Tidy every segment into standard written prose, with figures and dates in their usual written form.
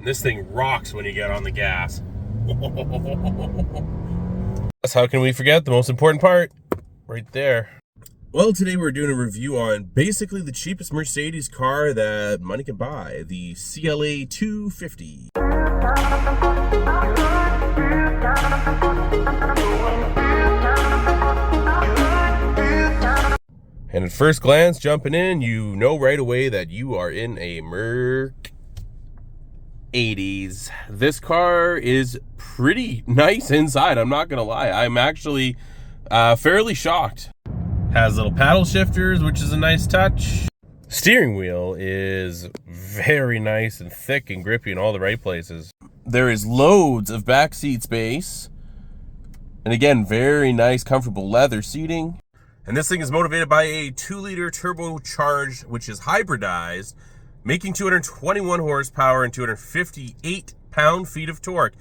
And this thing rocks when you get on the gas. How can we forget the most important part? Right there. Well, today we're doing a review on basically the cheapest Mercedes car that money can buy, the CLA 250. And at first glance, jumping in, you know right away that you are in a Mercedes. This car is pretty nice inside, I'm not gonna lie. I'm actually fairly shocked. Has little paddle shifters, which is a nice touch. Steering wheel is very nice and thick and grippy in all the right places. There is loads of backseat space. And again, very nice, comfortable leather seating. And this thing is motivated by a 2-liter turbocharged, which is hybridized, making 221 horsepower and 258 pound-feet of torque.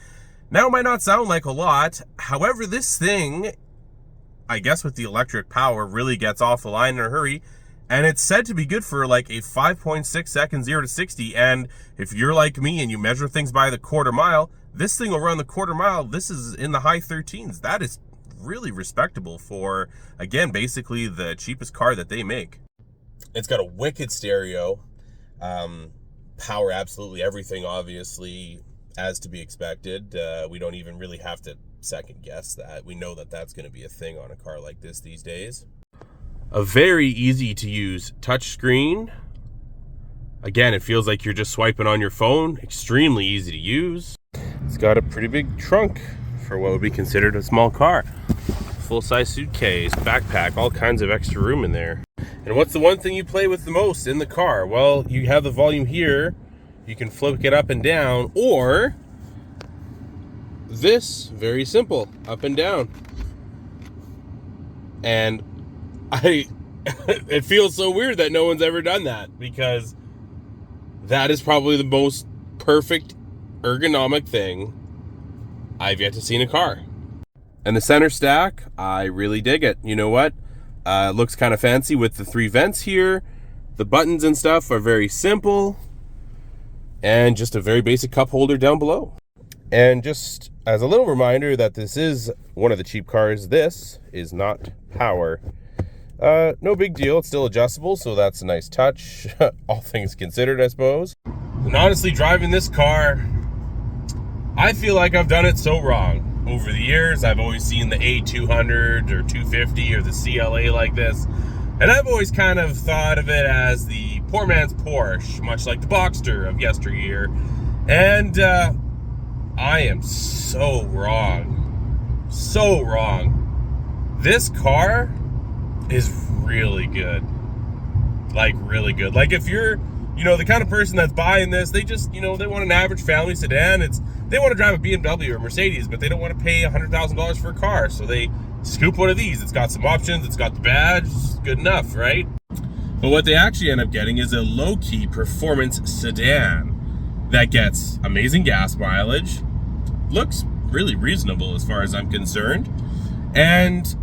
Now, it might not sound like a lot. However, this thing, I guess with the electric power, really gets off the line in a hurry. And it's said to be good for like a 5.6 second 0 to 60. And if you're like me and you measure things by the quarter mile, this thing will run the quarter mile. This is in the high 13s. That is really respectable for, again, basically the cheapest car that they make. It's got a wicked stereo. Power absolutely everything, obviously, as to be expected. We don't even really have to second guess that. We know that that's going to be a thing on a car like this these days. A very easy to use touchscreen. Again, it feels like you're just swiping on your phone. Extremely easy to use. It's got a pretty big trunk for what would be considered a small car. Full-size suitcase, backpack, all kinds of extra room in there. And what's the one thing you play with the most in the car? Well, you have the volume here. You can flip it up and down, or this, very simple, up and down. And it feels so weird that no one's ever done that, because that is probably the most perfect ergonomic thing I've yet to see in a car. And the center stack, I really dig it. You know what? It looks kind of fancy with the 3 vents here. The buttons and stuff are very simple. And just a very basic cup holder down below. And just as a little reminder that this is one of the cheap cars, this is not power. No big deal. It's still adjustable, so that's a nice touch. All things considered, I suppose. And honestly, driving this car, I feel like I've done it so wrong. Over the years, I've always seen the A200 or 250 or the CLA like this. And I've always kind of thought of it as the poor man's Porsche, much like the Boxster of yesteryear. And I am so wrong. So wrong. This car is really good. Like, really good. Like, if you're, the kind of person that's buying this, they just, they want an average family sedan. They want to drive a BMW or a Mercedes, but they don't want to pay $100,000 for a car. So they scoop one of these. It's got some options. It's got the badge. It's good enough, right? But what they actually end up getting is a low-key performance sedan that gets amazing gas mileage, looks really reasonable as far as I'm concerned, and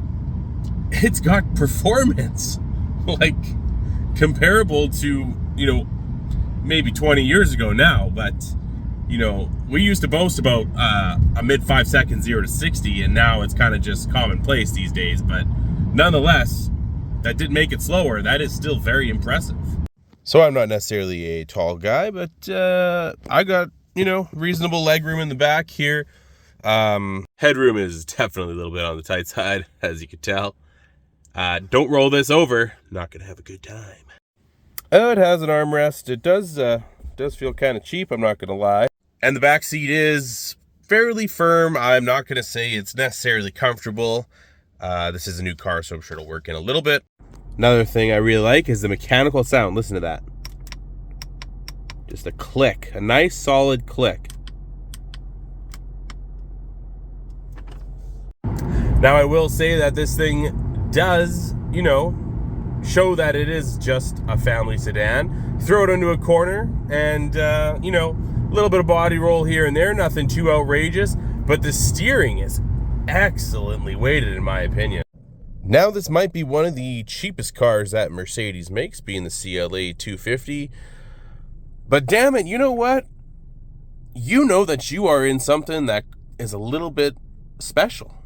it's got performance like comparable to, maybe 20 years ago now, but we used to boast about a mid 5 second 0 to 60, and now it's kind of just commonplace these days. But nonetheless, that did make it slower. That is still very impressive. So I'm not necessarily a tall guy, but I got, reasonable leg room in the back here. Headroom is definitely a little bit on the tight side, as you can tell. Don't roll this over. Not gonna have a good time. Oh, it has an armrest. It does feel kind of cheap, I'm not gonna lie. And the back seat is fairly firm. I'm not gonna say it's necessarily comfortable. This is a new car, so I'm sure it'll work in a little bit. Another thing I really like is the mechanical sound. Listen to that. Just a click, a nice solid click. Now I will say that this thing does, show that it is just a family sedan. Throw it into a corner and, a little bit of body roll here and there, nothing too outrageous, but the steering is excellently weighted in my opinion. Now this might be one of the cheapest cars that Mercedes makes, being the CLA 250, but damn it, you know what? you know that you are in something that is a little bit special.